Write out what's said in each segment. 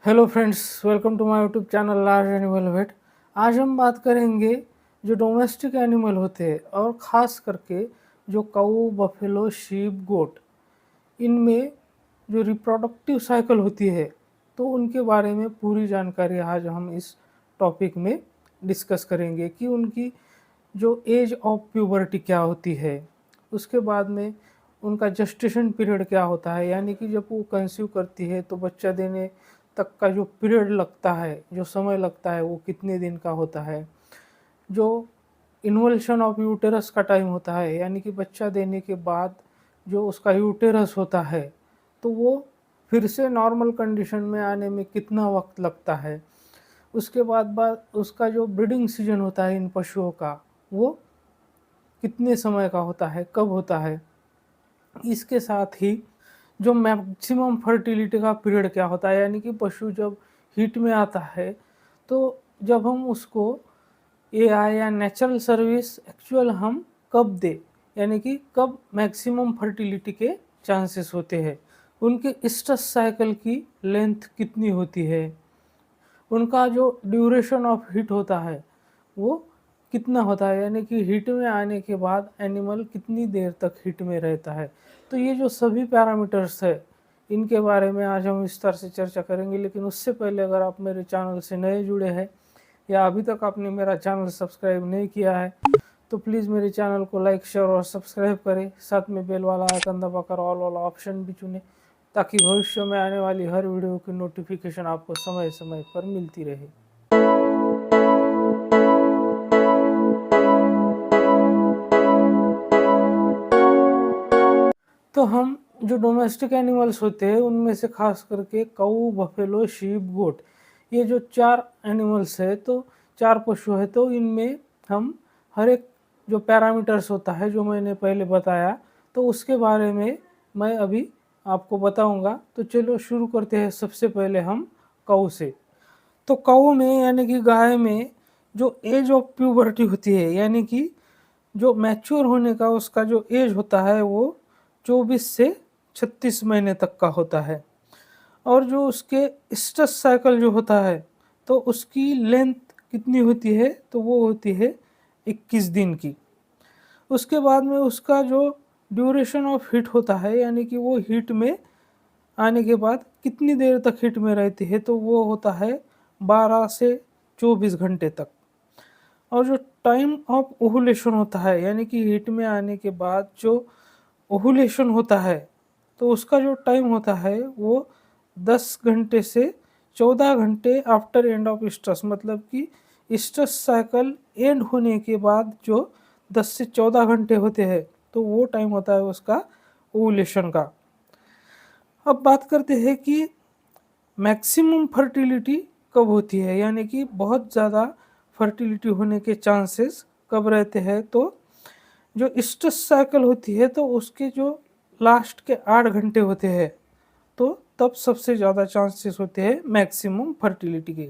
Hello friends, welcome to my YouTube channel large animal vet. आज हम बात करेंगे जो डोमेस्टिक एनिमल होते हैं और ख़ास करके जो काऊ, बफेलो, शीप, गोट, इनमें जो रिप्रोडक्टिव साइकिल होती है तो उनके बारे में पूरी जानकारी आज हम इस टॉपिक में डिस्कस करेंगे कि उनकी जो एज ऑफ प्यूबर्टी क्या होती है, उसके बाद में उनका जस्टेशन पीरियड क्या होता है, यानी कि जब वो कंसीव करती है तो बच्चा देने तक का जो पीरियड लगता है, जो समय लगता है, वो कितने दिन का होता है। जो इन्वोल्यूशन ऑफ यूटेरस का टाइम होता है, यानी कि बच्चा देने के बाद जो उसका यूटेरस होता है तो वो फिर से नॉर्मल कंडीशन में आने में कितना वक्त लगता है। उसके बाद उसका जो ब्रीडिंग सीजन होता है इन पशुओं का, वो कितने समय का होता है, कब होता है। इसके साथ ही जो मैक्सिमम फर्टिलिटी का पीरियड क्या होता है, यानी कि पशु जब हीट में आता है तो जब हम उसको एआई या नेचुरल सर्विस एक्चुअल हम कब दे, यानी कि कब मैक्सिमम फर्टिलिटी के चांसेस होते हैं, उनके स्ट्रेस साइकिल की लेंथ कितनी होती है, उनका जो ड्यूरेशन ऑफ हीट होता है वो कितना होता है, यानी कि हीट में आने के बाद एनिमल कितनी देर तक हीट में रहता है। तो ये जो सभी पैरामीटर्स है, इनके बारे में आज हम विस्तार से चर्चा करेंगे। लेकिन उससे पहले अगर आप मेरे चैनल से नए जुड़े हैं या अभी तक आपने मेरा चैनल सब्सक्राइब नहीं किया है तो प्लीज़ मेरे चैनल को लाइक, शेयर और सब्सक्राइब करें। साथ में बेल वाला आइकन दबाकर ऑल वाला ऑप्शन भी चुनें ताकि भविष्य में आने वाली हर वीडियो की नोटिफिकेशन आपको समय समय पर मिलती रहे। तो हम जो डोमेस्टिक एनिमल्स होते हैं उनमें से खास करके काऊ, बफेलो, शीप, गोट, ये जो चार एनिमल्स है तो चार पशु है, तो इनमें हम हर एक जो पैरामीटर्स होता है जो मैंने पहले बताया तो उसके बारे में मैं अभी आपको बताऊंगा। तो चलो शुरू करते हैं। सबसे पहले हम काऊ से। तो काऊ में यानी कि गाय में जो एज ऑफ प्यूबर्टी होती है, यानी कि जो मैच्योर होने का उसका जो एज होता है वो 24 से 36 महीने तक का होता है। और जो उसके स्ट्रेस साइकिल जो होता है तो उसकी लेंथ कितनी होती है, तो वो होती है 21 दिन की। उसके बाद में उसका जो ड्यूरेशन ऑफ हीट होता है, यानी कि वो हीट में आने के बाद कितनी देर तक हीट में रहती है, तो वो होता है 12 से 24 घंटे तक। और जो टाइम ऑफ ओहुलेशन होता है, यानी कि हीट में आने के बाद जो ओहुलेशन होता है तो उसका जो टाइम होता है वो 10 घंटे से 14 घंटे आफ्टर एंड ऑफ स्ट्रेस, मतलब कि स्ट्रेस साइकिल एंड होने के बाद जो 10 से 14 घंटे होते हैं तो वो टाइम होता है उसका ओहुलेशन का। अब बात करते हैं कि मैक्सिमम फर्टिलिटी कब होती है, यानी कि बहुत ज़्यादा फर्टिलिटी होने के चांसेस कब रहते हैं। तो जो स्ट्रेस साइकिल होती है तो उसके जो लास्ट के 8 घंटे होते हैं तो तब सबसे ज़्यादा चांसेस होते हैं मैक्सिमम फर्टिलिटी के।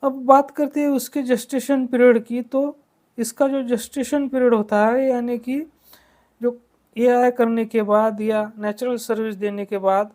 अब बात करते हैं उसके जस्टेशन पीरियड की। तो इसका जो जस्टेशन पीरियड होता है, यानी कि जो एआई करने के बाद या नेचुरल सर्विस देने के बाद,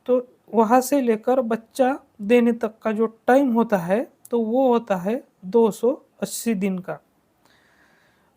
तो वहाँ से लेकर बच्चा देने तक का जो टाइम होता है तो वो होता है 280 दिन का।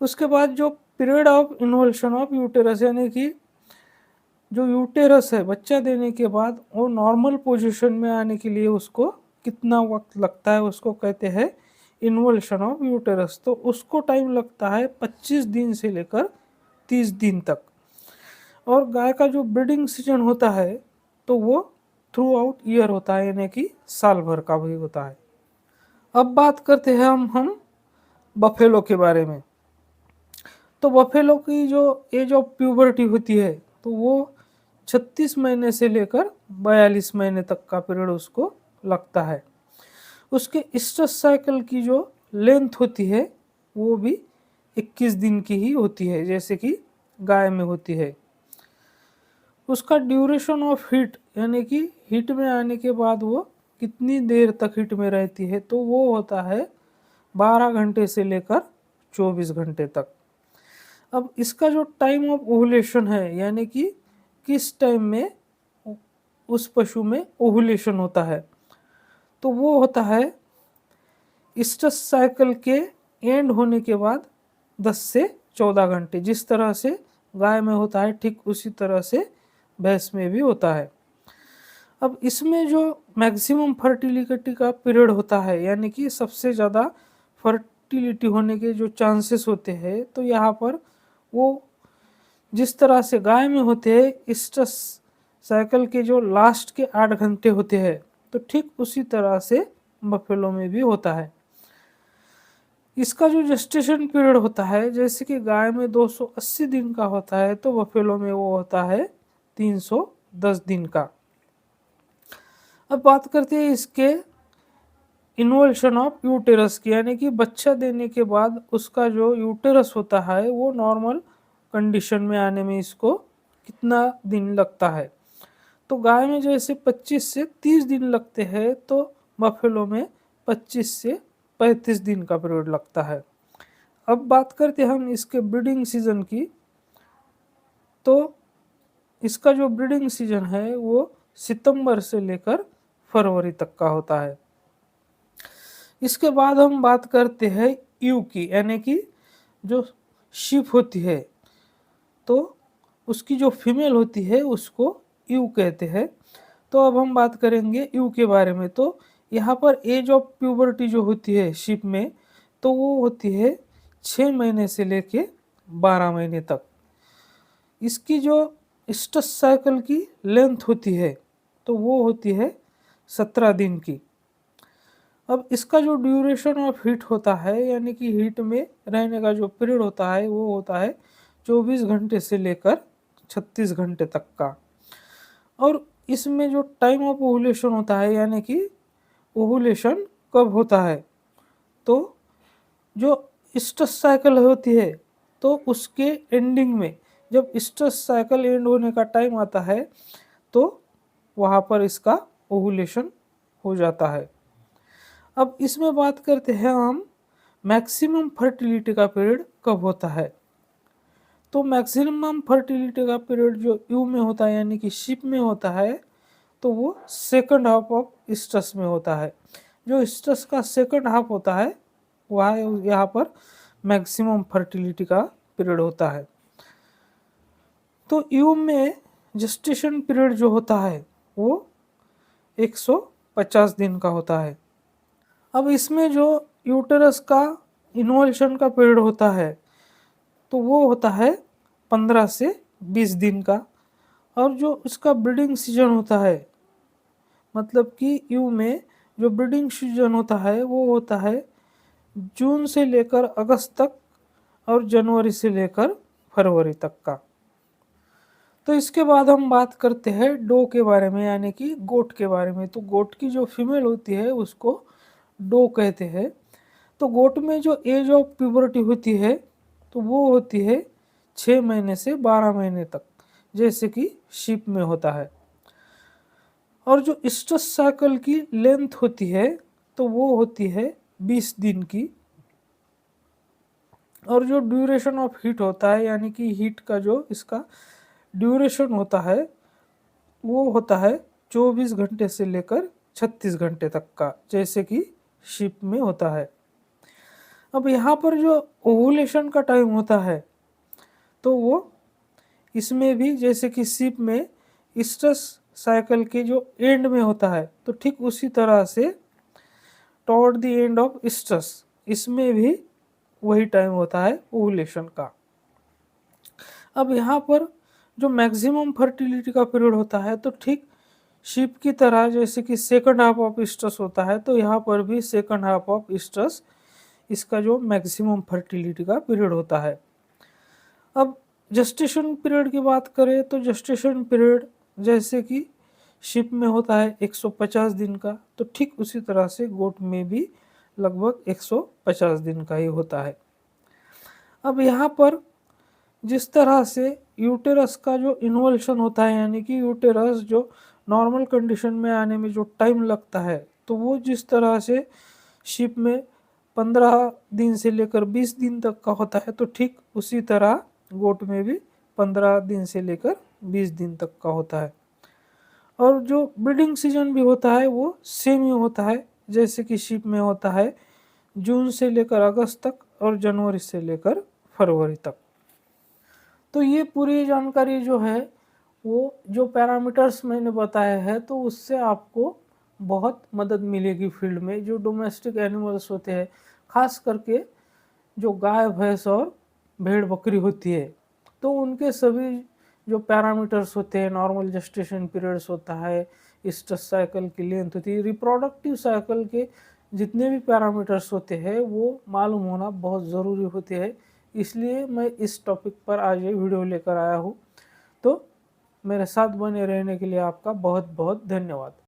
उसके बाद जो period of involution of uterus, यानी कि जो यूटेरस है बच्चा देने के बाद वो नॉर्मल पोजीशन में आने के लिए उसको कितना वक्त लगता है, उसको कहते हैं इन्वोल्यूशन ऑफ यूटेरस। तो उसको टाइम लगता है 25 दिन से लेकर 30 दिन तक। और गाय का जो ब्रीडिंग सीजन होता है तो वो थ्रू आउट ईयर होता है, यानी कि साल भर का भी होता है। अब बात करते हैं हम बफेलो के बारे में। तो बफेलो की जो एज ऑफ प्यूबर्टी होती है तो वो 36 महीने से लेकर 42 महीने तक का पीरियड उसको लगता है। उसके स्ट्रेस साइकिल की जो लेंथ होती है वो भी 21 दिन की ही होती है, जैसे कि गाय में होती है। उसका ड्यूरेशन ऑफ हीट, यानी कि हीट में आने के बाद वो कितनी देर तक हीट में रहती है, तो वो होता है 12 घंटे से लेकर 24 घंटे तक। अब इसका जो टाइम ऑफ ओवुलेशन है, यानी कि किस टाइम में उस पशु में ओव्यूलेशन होता है। तो वो होता है ईस्ट्रस साइकिल के एंड होने के बाद 10 से 14 घंटे। जिस तरह से गाय में होता है ठीक उसी तरह से भैंस में भी होता है। अब इसमें जो मैक्सिमम फर्टिलिटी का पीरियड होता है, यानी कि सबसे ज़्यादा फर्टिलिटी होने के जो चांसेस होते हैं, तो यहाँ पर वो जिस तरह से गाय में होते हैं ईस्ट्रस साइकिल के जो लास्ट के 8 घंटे होते हैं, तो ठीक उसी तरह से बफेलो में भी होता है। इसका जो जेस्टेशन पीरियड होता है, जैसे कि गाय में 280 दिन का होता है, तो बफेलो में वो होता है 310 दिन का। अब बात करते हैं इसके इन्वोल्यूशन ऑफ यूटेरस की, यानी कि बच्चा देने के बाद उसका जो यूटेरस होता है वो नॉर्मल कंडीशन में आने में इसको कितना दिन लगता है। तो गाय में जैसे 25 से 30 दिन लगते हैं, तो बफेलो में 25 से 35 दिन का पीरियड लगता है। अब बात करते हैं हम इसके ब्रीडिंग सीजन की। तो इसका जो ब्रीडिंग सीजन है वो सितंबर से लेकर फरवरी तक का होता है। इसके बाद हम बात करते हैं ईव की, यानी कि जो शीप होती है, तो उसकी जो फीमेल होती है उसको ईव कहते हैं। तो अब हम बात करेंगे ईव के बारे में। तो यहाँ पर एज ऑफ प्यूबर्टी जो होती है शीप में, तो वो होती है 6 महीने से लेके 12 महीने तक। इसकी जो ईस्ट्रस साइकिल की लेंथ होती है, तो वो होती है 17 दिन की। अब इसका जो ड्यूरेशन ऑफ हीट होता है, यानी कि हीट में रहने का जो पीरियड होता है, वो होता है 24 घंटे से लेकर 36 घंटे तक का। और इसमें जो टाइम ऑफ ओव्यूलेशन होता है, यानी कि ओव्यूलेशन कब होता है, तो जो ईस्ट्रस साइकिल होती है, तो उसके एंडिंग में जब ईस्ट्रस साइकिल एंड होने का टाइम आता है, तो वहाँ पर इसका ओव्यूलेशन हो जाता है। अब इसमें बात करते हैं हम मैक्सिमम फर्टिलिटी का पीरियड कब होता है। तो मैक्सिमम फर्टिलिटी का पीरियड जो यू में होता है, यानी कि शीप में होता है, तो वो सेकंड हाफ ऑफ ईस्ट्रस में होता है। जो ईस्ट्रस का सेकंड हाफ होता है वह यहाँ पर मैक्सिमम फर्टिलिटी का पीरियड होता है। तो यू में जेस्टेशन पीरियड जो होता है वो 150 दिन का होता है। अब इसमें जो यूटेरस का इन्वोल्यूशन का पीरियड होता है, तो वो होता है 15 से 20 दिन का। और जो इसका ब्रीडिंग सीजन होता है, मतलब कि यू में जो ब्रीडिंग सीजन होता है वो होता है जून से लेकर अगस्त तक और जनवरी से लेकर फरवरी तक का। तो इसके बाद हम बात करते हैं डो के बारे में, यानी कि गोट के बारे में। तो गोट की जो फीमेल होती है उसको डो कहते हैं। तो गोट में जो एज ऑफ प्यूबर्टी होती है, तो वो होती है 6 महीने से 12 महीने तक, जैसे कि शीप में होता है। और जो ईस्ट्रस साइकिल की लेंथ होती है, तो वो होती है 20 दिन की। और जो ड्यूरेशन ऑफ हीट होता है, यानी कि हीट का जो इसका ड्यूरेशन होता है, वो होता है 24 घंटे से लेकर 36 घंटे तक का, जैसे कि शीप में होता है। अब यहाँ पर जो ओव्यूलेशन का टाइम होता है, तो वो इसमें भी जैसे कि शीप में ईस्ट्रस साइकिल के जो एंड में होता है, तो ठीक उसी तरह से टॉवर्ड द एंड ऑफ ईस्ट्रस इसमें भी वही टाइम होता है ओव्यूलेशन का। अब यहाँ पर जो मैक्सिमम फर्टिलिटी का पीरियड होता है, तो ठीक शीप की तरह जैसे कि सेकंड हाफ ऑफ ईस्ट्रस होता है, तो यहाँ पर भी सेकंड हाफ ऑफ ईस्ट्रस इसका जो मैक्सिमम फर्टिलिटी का पीरियड होता है। अब जेस्टेशन पीरियड की बात करें, तो जेस्टेशन पीरियड जैसे कि शीप में होता है 150 दिन का, तो ठीक उसी तरह से गोट में भी लगभग 150 दिन का ही होता है। अब यहाँ पर जिस तरह से यूटेरस का जो इन्वोल्यूशन होता है, यानी कि यूटेरस जो नॉर्मल कंडीशन में आने में जो टाइम लगता है, तो वो जिस तरह से शीप में 15 दिन से लेकर 20 दिन तक का होता है, तो ठीक उसी तरह गोट में भी 15 दिन से लेकर 20 दिन तक का होता है। और जो ब्रीडिंग सीजन भी होता है वो सेम ही होता है, जैसे कि शीप में होता है जून से लेकर अगस्त तक और जनवरी से लेकर फरवरी तक। तो ये पूरी जानकारी जो है वो जो पैरामीटर्स मैंने बताए हैं तो उससे आपको बहुत मदद मिलेगी फील्ड में। जो डोमेस्टिक एनिमल्स होते हैं, खास करके जो गाय भैंस और भेड़ बकरी होती है, तो उनके सभी जो पैरामीटर्स होते हैं, नॉर्मल जेस्टेशन पीरियड्स होता है, ईस्ट्रस साइकिल की लेंथ होती है, रिप्रोडक्टिव साइकिल के जितने भी पैरामीटर्स होते हैं वो मालूम होना बहुत ज़रूरी होते हैं। इसलिए मैं इस टॉपिक पर आज ये वीडियो लेकर आया हूँ। तो मेरे साथ बने रहने के लिए आपका बहुत बहुत धन्यवाद।